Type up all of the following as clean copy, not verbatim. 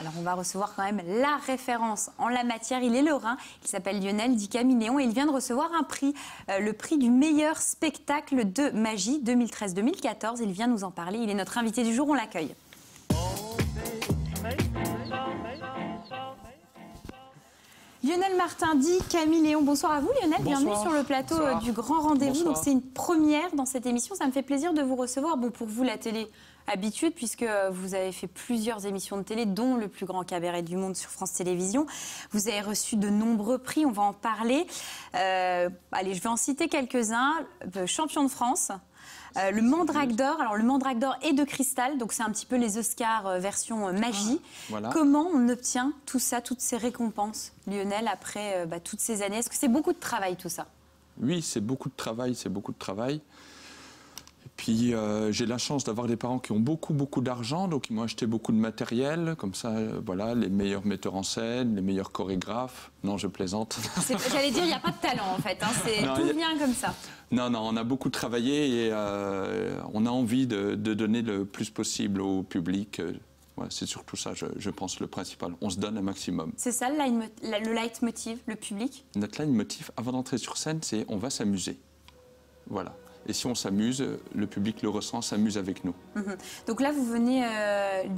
Alors on va recevoir quand même la référence en la matière. Il est lorrain, il s'appelle Lionel Di Camilléon et il vient de recevoir un prix, le prix du meilleur spectacle de magie 2013-2014. Il vient nous en parler, il est notre invité du jour, on l'accueille. Lionel Martin Di Camilléon, bonsoir à vous Lionel, bonsoir. Bienvenue sur le plateau du Grand Rendez-vous. Donc c'est une première dans cette émission, ça me fait plaisir de vous recevoir. Bon, pour vous la télé habitude puisque vous avez fait plusieurs émissions de télé, dont le plus grand cabaret du monde sur France Télévisions. Vous avez reçu de nombreux prix, on va en parler. Allez, je vais en citer quelques-uns. Champion de France. Le Mandrake d'Or, alors le Mandrake d'Or est de cristal, donc c'est un petit peu les Oscars version magie. Voilà. Comment on obtient tout ça, toutes ces récompenses, Lionel, après toutes ces années? Est-ce que c'est beaucoup de travail tout ça? Oui, c'est beaucoup de travail, c'est beaucoup de travail. Et puis j'ai la chance d'avoir des parents qui ont beaucoup d'argent, donc ils m'ont acheté beaucoup de matériel, comme ça, voilà, les meilleurs metteurs en scène, les meilleurs chorégraphes. Non, je plaisante. J'allais dire, il n'y a pas de talent en fait, hein, tout vient comme ça. Non, on a beaucoup travaillé et on a envie de donner le plus possible au public. Ouais, c'est surtout ça, je pense, le principal. On se donne un maximum. C'est ça le leitmotiv, le public? Notre leitmotiv, avant d'entrer sur scène, c'est on va s'amuser. Voilà. Et si on s'amuse, le public le ressent, s'amuse avec nous. Donc là, vous venez,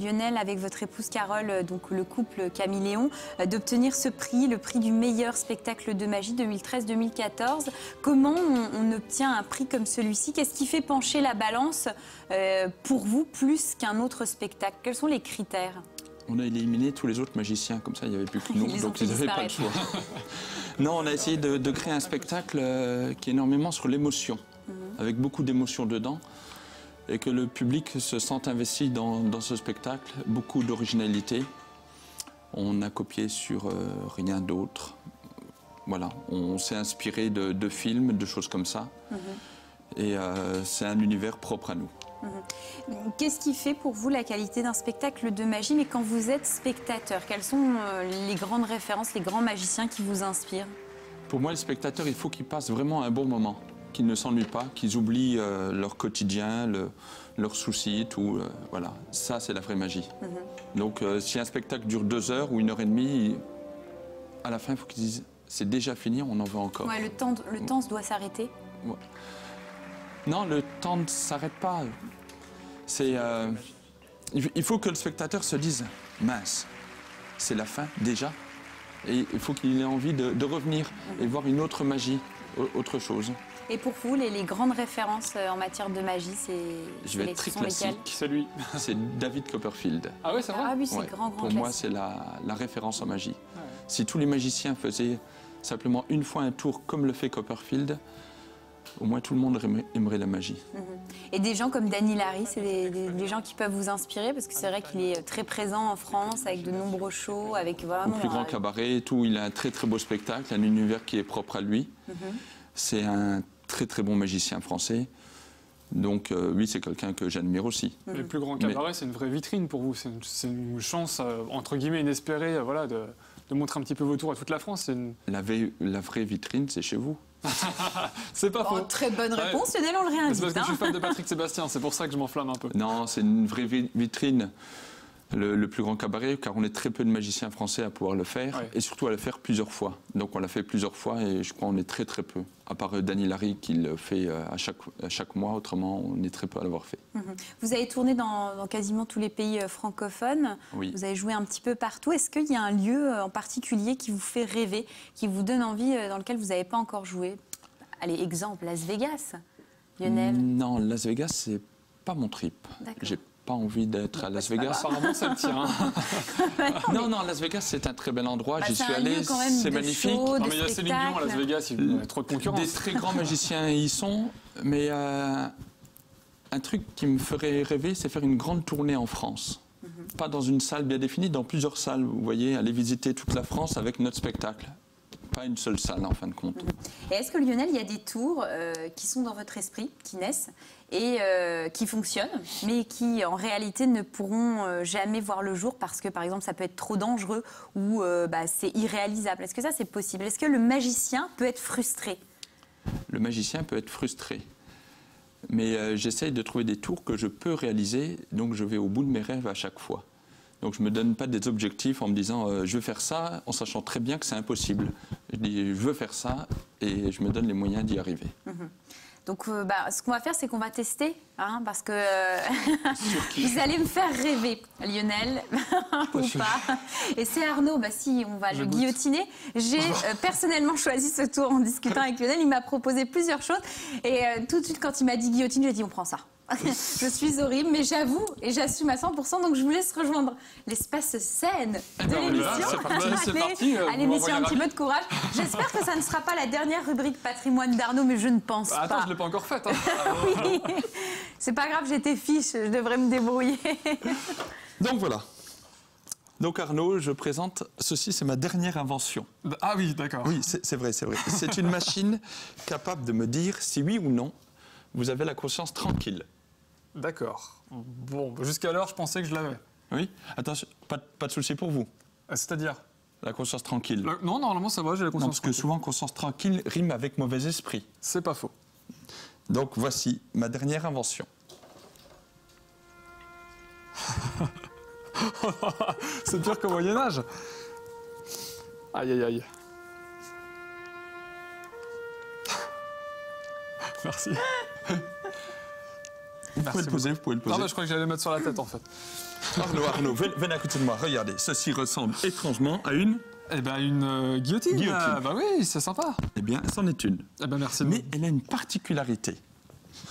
Lionel, avec votre épouse Carole, donc le couple Camilléon, d'obtenir ce prix, le prix du meilleur spectacle de magie 2013-2014. Comment on obtient un prix comme celui-ci? Qu'est-ce qui fait pencher la balance pour vous plus qu'un autre spectacle? Quels sont les critères? On a éliminé tous les autres magiciens, comme ça il n'y avait plus que nous, donc ils n'avaient pas le choix. Non, on a essayé de créer un spectacle qui est énormément sur l'émotion, avec beaucoup d'émotions dedans, et que le public se sente investi dans ce spectacle, beaucoup d'originalité. On a copié sur rien d'autre. Voilà, on s'est inspiré de films, de choses comme ça, et c'est un univers propre à nous. Qu'est-ce qui fait pour vous la qualité d'un spectacle de magie? Mais quand vous êtes spectateur, quelles sont les grandes références, les grands magiciens qui vous inspirent? Pour moi, les spectateurs, il faut qu'ils passent vraiment un bon moment, qu'ils ne s'ennuient pas, qu'ils oublient leur quotidien, leurs soucis, tout. Voilà, ça c'est la vraie magie. Donc si un spectacle dure 2 heures ou 1h30, à la fin, il faut qu'ils disent c'est déjà fini, on en veut encore. Ouais, le temps doit s'arrêter. Ouais. Non, le temps ne s'arrête pas. Il faut que le spectateur se dise mince, c'est la fin déjà. Et il faut qu'il ait envie de revenir et voir une autre magie, autre chose. Et pour vous, les grandes références en matière de magie, Je vais être très classique. C'est lui. C'est David Copperfield. Ah ouais, c'est vrai? Ah oui, c'est Ouais. grand Pour moi, c'est la référence en magie. Ouais. Si tous les magiciens faisaient simplement une fois un tour comme le fait Copperfield, au moins tout le monde aimerait la magie. Et des gens comme Dany Larry, c'est des gens qui peuvent vous inspirer, parce que c'est vrai qu'il est très présent en France, avec de nombreux shows, avec vraiment... Au plus grand cabaret et tout, il a un très beau spectacle, un univers qui est propre à lui. C'est un très bon magicien français. Donc oui, c'est quelqu'un que j'admire aussi. Le plus grand cabaret, c'est une vraie vitrine pour vous. C'est une chance, entre guillemets, inespérée, voilà, de montrer un petit peu vos tours à toute la France. La vraie vitrine, c'est chez vous. C'est pas faux. Très bonne réponse, Lionel, on le réinvite. C'est parce que je suis fan de Patrick Sébastien, c'est pour ça que je m'enflamme un peu. Non, c'est une vraie vitrine. Le plus grand cabaret, car on est très peu de magiciens français à pouvoir le faire, et surtout à le faire plusieurs fois. Donc on l'a fait plusieurs fois et je crois qu'on est très peu. À part Dany Larry qui le fait à chaque mois, autrement on est très peu à l'avoir fait. Vous avez tourné dans quasiment tous les pays francophones, oui. Vous avez joué un petit peu partout. Est-ce qu'il y a un lieu en particulier qui vous fait rêver, qui vous donne envie, dans lequel vous n'avez pas encore joué? Allez, exemple, Las Vegas, Lionel? Non, Las Vegas, c'est pas mon trip. J'ai pas envie d'être à Las Vegas. Apparemment, ça le tient. Non, Las Vegas, c'est un très bel endroit. J'y suis allé, c'est magnifique. Show, non, mais il y a assez mignon à Las Vegas, il y a trop de concurrence. Des très grands magiciens y sont, mais un truc qui me ferait rêver, c'est faire une grande tournée en France. Pas dans une salle bien définie, dans plusieurs salles. Vous voyez, aller visiter toute la France avec notre spectacle. Pas une seule salle, en fin de compte. Et est-ce que, Lionel, il y a des tours qui sont dans votre esprit, qui naissent et qui fonctionnent, mais qui, en réalité, ne pourront jamais voir le jour parce que, par exemple, ça peut être trop dangereux ou c'est irréalisable? Est-ce que ça, c'est possible? Est-ce que le magicien peut être frustré? Le magicien peut être frustré. Mais j'essaye de trouver des tours que je peux réaliser, donc je vais au bout de mes rêves à chaque fois. Donc je ne me donne pas des objectifs en me disant je veux faire ça, en sachant très bien que c'est impossible. Je dis je veux faire ça et je me donne les moyens d'y arriver. Donc ce qu'on va faire, c'est qu'on va tester, hein, parce que vous allez me faire rêver, Lionel, ou pas. Et c'est Arnaud, si on va le guillotiner. J'ai personnellement choisi ce tour en discutant avec Lionel. Il m'a proposé plusieurs choses. Et tout de suite, quand il m'a dit guillotine, j'ai dit on prend ça. Je suis horrible, mais j'avoue et j'assume à 100%, donc je vous laisse rejoindre l'espace scène de l'émission. Allez, messieurs, un petit peu de courage. J'espère que ça ne sera pas la dernière rubrique patrimoine d'Arnaud, mais je ne pense pas. Attends, je ne l'ai pas encore faite. Hein. Oui, c'est pas grave, j'étais fiche, je devrais me débrouiller. Donc voilà. Donc Arnaud, je présente, ceci c'est ma dernière invention. Ah oui, d'accord. Oui, c'est vrai, c'est vrai. C'est une machine capable de me dire si oui ou non, vous avez la conscience tranquille. D'accord. Bon, jusqu'alors, je pensais que je l'avais. Oui. Attention, pas de souci pour vous. C'est-à-dire la conscience tranquille. Non, normalement, ça va, j'ai la conscience tranquille. Parce que souvent, conscience tranquille rime avec mauvais esprit. C'est pas faux. Donc, voici ma dernière invention. C'est pire qu'au Moyen-Âge. Aïe, aïe, aïe. Merci. Vous pouvez le poser, vous pouvez le poser. Non, je crois que j'allais le mettre sur la tête, en fait. Arnaud, venez à côté de moi. Regardez, ceci ressemble étrangement à une... Eh bien, une guillotine. Bah oui, c'est sympa. Eh bien, c'en est une. Eh bien, merci. Mais elle a une particularité.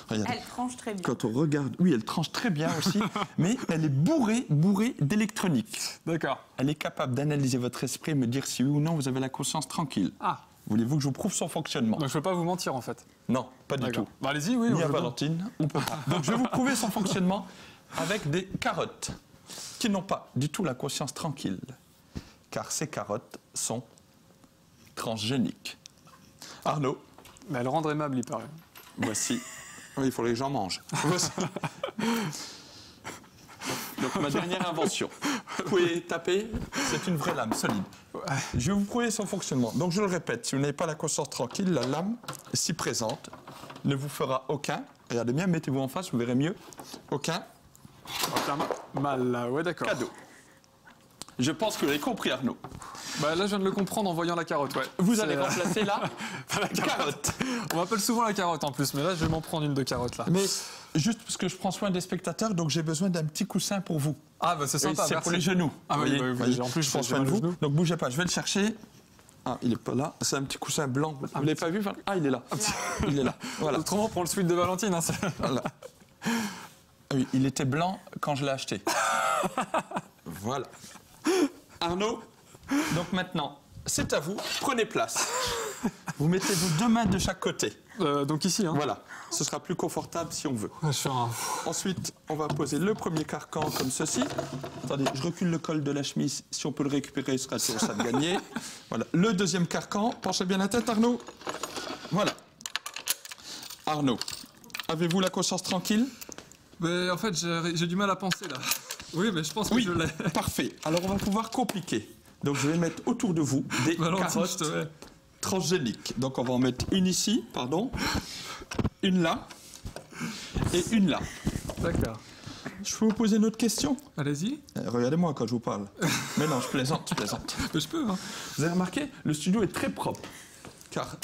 Regardez. Elle tranche très bien. Quand on regarde... Oui, elle tranche très bien aussi, mais elle est bourrée d'électronique. D'accord. Elle est capable d'analyser votre esprit et me dire si oui ou non vous avez la conscience tranquille. Ah. Voulez-vous que je vous prouve son fonctionnement? Donc je ne peux pas vous mentir en fait. Non, pas du tout. Bah, allez-y, oui. Ni à Valentine, on peut pas. Donc je vais vous prouver son fonctionnement avec des carottes qui n'ont pas du tout la conscience tranquille. Car ces carottes sont transgéniques. Arnaud. Mais elles rendent aimable, il paraît. Voici. Oui, il faudrait que j'en mange. Voici. Donc ma dernière invention. Vous pouvez taper, c'est une vraie lame solide. Je vais vous prouver son fonctionnement. Donc je le répète, si vous n'avez pas la conscience tranquille, la lame, si présente, ne vous fera aucun. Regardez bien, mettez-vous en face, vous verrez mieux. Aucun. Mal, ouais, d'accord. Cadeau. Je pense que vous avez compris, Arnaud. Bah là, je viens de le comprendre en voyant la carotte, ouais. Vous allez remplacer la carotte. On m'appelle souvent la carotte en plus, mais là, je vais m'en prendre une de carotte, là. Mais juste parce que je prends soin des spectateurs, donc j'ai besoin d'un petit coussin pour vous. Ah, bah c'est sympa, c'est pour les genoux. Ah oui, en plus, je prends soin de vous. Donc bougez pas, je vais le chercher. Ah, il est pas là. C'est un petit coussin blanc. Vous l'avez pas vu? Ah, il est là. Il est là. Voilà. Autrement, pour le sweat de Valentine. Hein, voilà. Ah oui, il était blanc quand je l'ai acheté. Voilà. Arnaud, donc maintenant, c'est à vous. Prenez place. Vous mettez vos deux mains de chaque côté. Donc ici, hein. Voilà. Ce sera plus confortable si on veut. Un... Ensuite, on va poser le premier carcan comme ceci. Attendez, je recule le col de la chemise. Si on peut le récupérer, ce sera sur ça de gagner. Voilà. Le deuxième carcan. Penchez bien la tête, Arnaud. Voilà. Arnaud, avez-vous la conscience tranquille? Mais en fait, j'ai du mal à penser, là. Oui, mais je pense que je l'ai. Parfait. Alors, on va pouvoir compliquer. Donc, je vais mettre autour de vous des carottes transgéniques. Donc, on va en mettre une ici, pardon, une là et une là. D'accord. Je peux vous poser une autre question? Allez-y. Regardez-moi quand je vous parle. Mais non, je plaisante, je plaisante. Mais je peux, hein. Vous avez remarqué, le studio est très propre. Car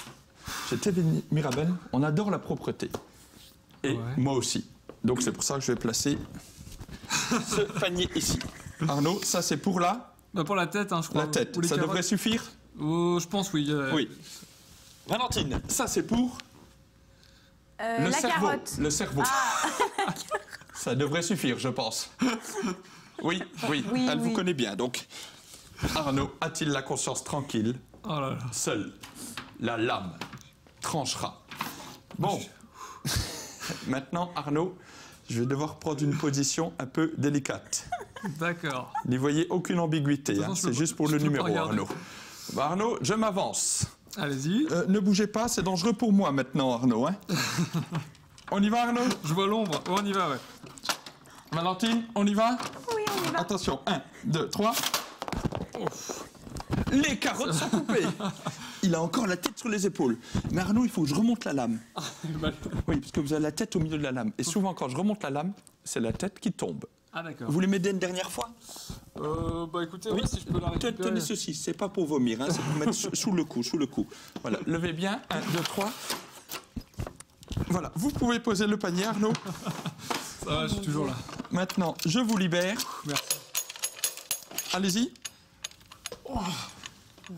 chez TV Mirabel, on adore la propreté. Et moi aussi. Donc, c'est pour ça que je vais placer ce panier ici. Arnaud, ça c'est pour la... Bah pour la tête, hein, je crois. La tête, ça devrait suffire? Je pense, oui. Oui. Valentine, ça c'est pour... le la cerveau. Carotte. Le cerveau. Ah. Ça devrait suffire, je pense. Oui, elle vous connaît bien. Donc, Arnaud a-t-il la conscience tranquille? Oh là là. Seule la lame tranchera. Bon. Maintenant, Arnaud, je vais devoir prendre une position un peu délicate. D'accord. N'y voyez aucune ambiguïté, hein. C'est juste pour le numéro, Arnaud. Bah, Arnaud, je m'avance. Allez-y. Ne bougez pas, c'est dangereux pour moi maintenant, Arnaud. Hein. On y va, Arnaud? Je vois l'ombre. On y va, ouais. Valentine, on y va? Oui, on y va. Attention, 1, 2, 3. Les carottes sont coupées. Il a encore la tête sur les épaules. Mais Arnaud, il faut que je remonte la lame. Oui, parce que vous avez la tête au milieu de la lame. Et souvent, quand je remonte la lame, c'est la tête qui tombe. Ah, d'accord. Vous voulez m'aider une dernière fois? Bah écoutez, oui, si je peux la récupérer. Tenez ceci, c'est pas pour vomir, hein, c'est pour mettre sous le cou, Voilà, levez bien, 1, 2, 3. Voilà, vous pouvez poser le panier, Arnaud. Ça va, je suis toujours là. Maintenant, je vous libère. Merci. Allez-y. Oh.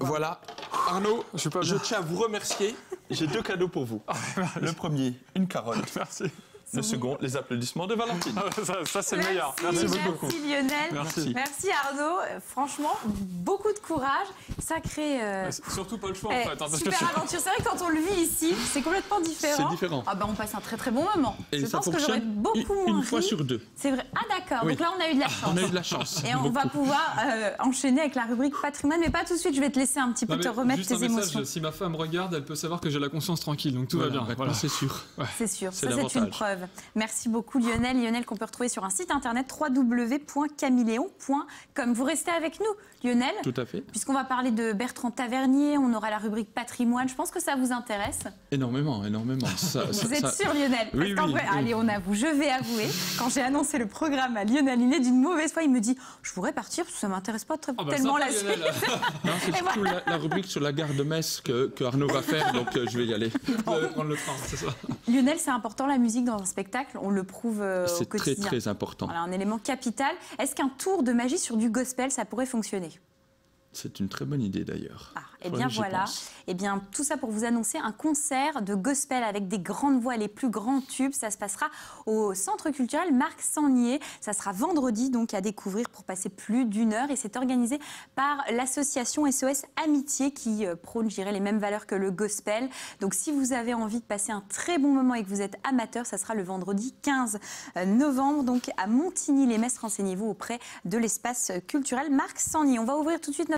Voilà. Arnaud, je tiens à vous remercier. J'ai 2 cadeaux pour vous. Le premier, une carotte. Merci. Le second, les applaudissements de Valentine. Ça c'est le meilleur. Merci beaucoup. Merci Lionel. Merci Arnaud. Franchement, beaucoup de courage. Sacré. Surtout pas le choix en fait. Super aventure. C'est vrai que quand on le vit ici, c'est complètement différent. C'est différent. Ah bah on passe un très très bon moment. Et je ça pense que j'aurais beaucoup moins une fois ri. sur 2. C'est vrai. Ah d'accord. Oui. Donc là on a eu de la chance. On a eu de la chance. Et on va pouvoir enchaîner avec la rubrique patrimoine, mais pas tout de suite. Je vais te laisser un petit peu te remettre tes émotions. Si ma femme regarde, elle peut savoir que j'ai la conscience tranquille, donc tout va bien. Voilà. C'est sûr. Ouais. C'est sûr. C'est ça c'est une preuve. Merci beaucoup Lionel. Lionel qu'on peut retrouver sur un site internet www.camiléon.com. Vous restez avec nous Lionel. Tout à fait. Puisqu'on va parler de Bertrand Tavernier, on aura la rubrique patrimoine. Je pense que ça vous intéresse. Énormément. Vous êtes sûr Lionel? Oui, Parce qu'en vrai, allez, on avoue, je vais avouer, quand j'ai annoncé le programme à Lionel, il est d'une mauvaise foi, il me dit je voudrais partir parce que ça m'intéresse pas tellement la suite. C'est surtout la rubrique sur la gare de Metz que Arnaud va faire, donc je vais y aller. Vous allez prendre le train, c'est ça. Lionel, c'est important la musique dans un spectacle, on le prouve au quotidien. C'est très important. Voilà, un élément capital. Est-ce qu'un tour de magie sur du gospel, ça pourrait fonctionner? C'est une très bonne idée d'ailleurs. Eh bien voilà, tout ça pour vous annoncer un concert de gospel avec des grandes voix, les plus grands tubes. Ça se passera au Centre culturel Marc Sangnier. Ça sera vendredi, donc à découvrir pour passer plus d'1 heure. Et c'est organisé par l'association SOS Amitié qui prône, je dirais, les mêmes valeurs que le gospel. Donc si vous avez envie de passer un très bon moment et que vous êtes amateur, ça sera le vendredi 15 novembre, donc à Montigny-les-Metz. Renseignez-vous auprès de l'espace culturel Marc Sangnier. On va ouvrir tout de suite notre